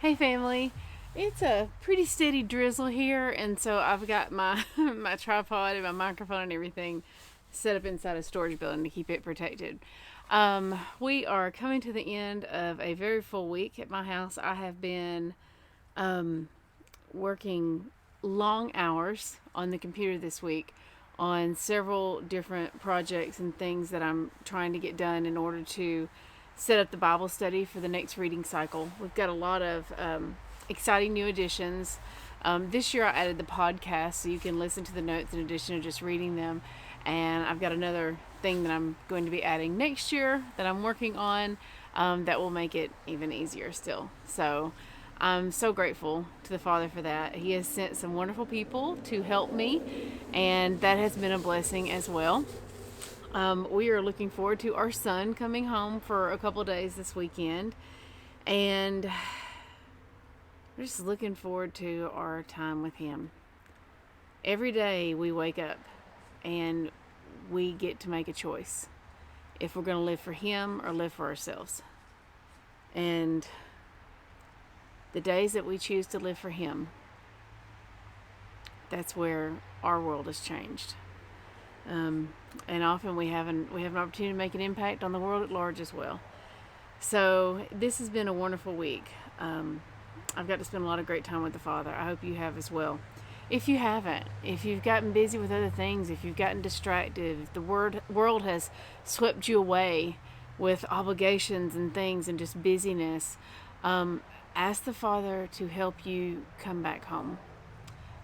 Hey family, it's a pretty steady drizzle here, and so I've got my my tripod and my microphone and everything set up inside a storage building to keep it protected. We are coming to the end of a very full week at my house. I have been working long hours on the computer this week on several different projects and things that I'm trying to get done in order to set up the Bible study for the next reading cycle. We've got a lot of exciting new additions. This year I added the podcast so you can listen to the notes in addition to just reading them. And I've got another thing that I'm going to be adding next year that I'm working on that will make it even easier still. So I'm so grateful to the Father for that. He has sent some wonderful people to help me, and that has been a blessing as well. We are looking forward to our son coming home for a couple days this weekend, and we're just looking forward to our time with him. Every day we wake up and we get to make a choice if we're going to live for him or live for ourselves. And the days that we choose to live for him, that's where our world has changed. And often we have an opportunity to make an impact on the world at large as well. So this has been a wonderful week. I've got to spend a lot of great time with the Father. I hope you have as well. If you haven't, if you've gotten busy with other things, if you've gotten distracted, if the world has swept you away with obligations and things and just busyness, ask the Father to help you come back home.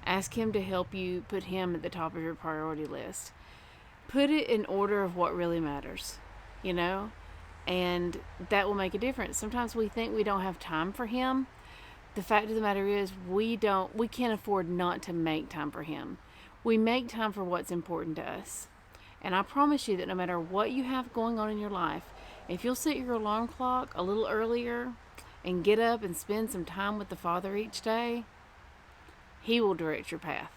Ask him to help you put him at the top of your priority list. Put it in order of what really matters, and that will make a difference. Sometimes we think we don't have time for him. The fact of the matter is we can't afford not to make time for him. We make time for what's important to us. And I promise you that no matter what you have going on in your life, if you'll set your alarm clock a little earlier and get up and spend some time with the Father each day, he will direct your path.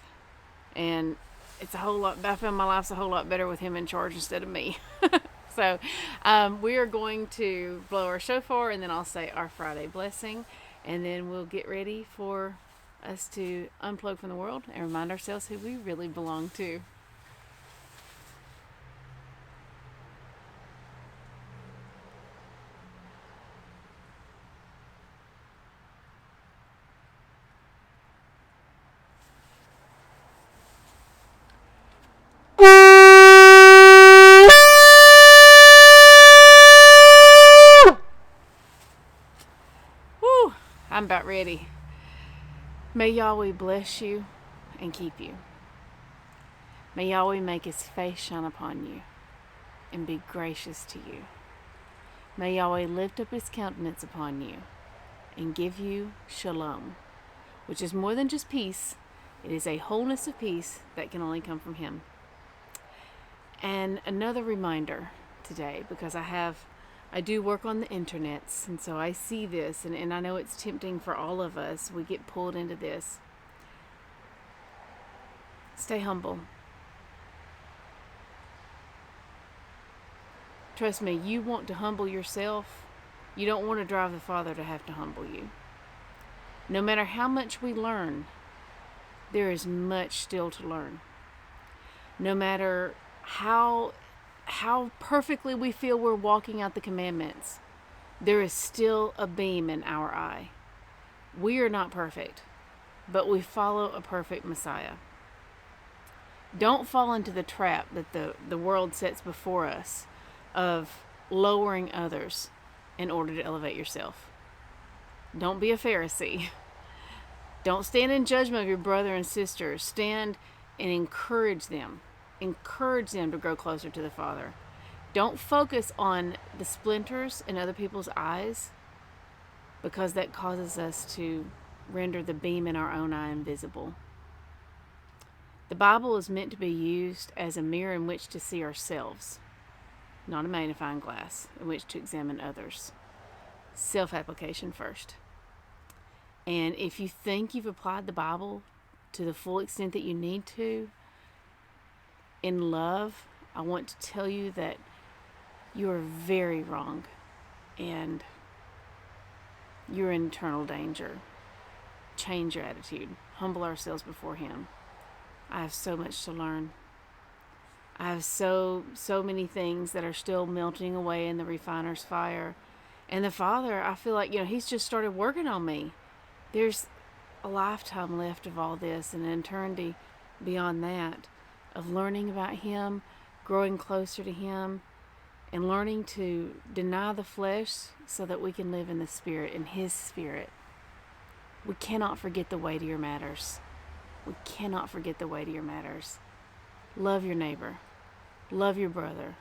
And it's a whole lot, I feel my life's a whole lot better with him in charge instead of me. So we are going to blow our shofar, and then I'll say our Friday blessing, and then we'll get ready for us to unplug from the world and remind ourselves who we really belong to. Woo! I'm about ready. May Yahweh bless you and keep you. May Yahweh make his face shine upon you and be gracious to you. May Yahweh lift up his countenance upon you and give you Shalom, which is more than just peace. It is a wholeness of peace that can only come from him. And another reminder today, because I do work on the internets, and so I see this, and I know it's tempting for all of us. We get pulled into this. Stay humble. Trust me, you want to humble yourself. You don't want to drive the Father to have to humble you. No matter how much we learn, there is much still to learn. No matter how perfectly we feel we're walking out the commandments, there is still a beam in our eye. We are not perfect, but we follow a perfect Messiah. Don't fall into the trap that the world sets before us of lowering others in order to elevate yourself. Don't be a Pharisee. Don't stand in judgment of your brother and sister. Stand and encourage them. Encourage them to grow closer to the Father. Don't focus on the splinters in other people's eyes, because that causes us to render the beam in our own eye invisible. The Bible is meant to be used as a mirror in which to see ourselves, not a magnifying glass in which to examine others. Self-application first. And if you think you've applied the Bible to the full extent that you need to, in love, I want to tell you that you are very wrong. And you're in eternal danger. Change your attitude. Humble ourselves before Him. I have so much to learn. I have so many things that are still melting away in the refiner's fire. And the Father, I feel like, He's just started working on me. There's a lifetime left of all this and an eternity beyond that of learning about Him, growing closer to Him, and learning to deny the flesh so that we can live in the Spirit, in His Spirit. We cannot forget the weightier matters. We cannot forget the weightier matters. Love your neighbor. Love your brother.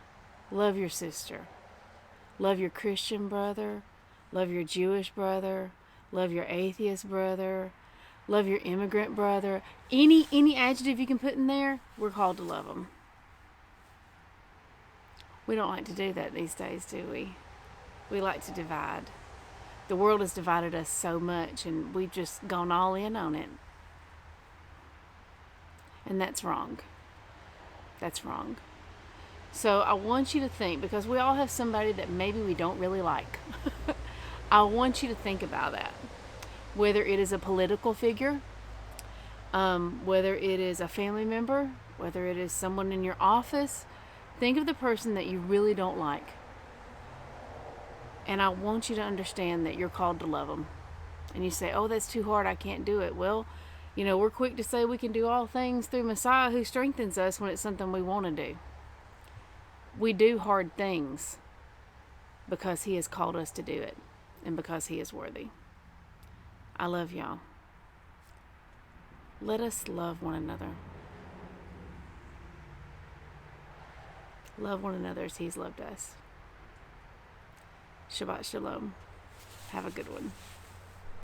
Love your sister. Love your Christian brother. Love your Jewish brother. Love your atheist brother. Love your immigrant brother. Any adjective you can put in there, we're called to love them. We don't like to do that these days, do we? We like to divide. The world has divided us so much, and we've just gone all in on it. And that's wrong. That's wrong. So I want you to think, because we all have somebody that maybe we don't really like. I want you to think about that. Whether it is a political figure, whether it is a family member, whether it is someone in your office, think of the person that you really don't like. And I want you to understand that you're called to love them. And you say, oh, that's too hard, I can't do it. Well, we're quick to say we can do all things through Messiah who strengthens us when it's something we want to do. We do hard things because He has called us to do it and because He is worthy. I love y'all. Let us love one another. Love one another as He's loved us. Shabbat Shalom. Have a good one.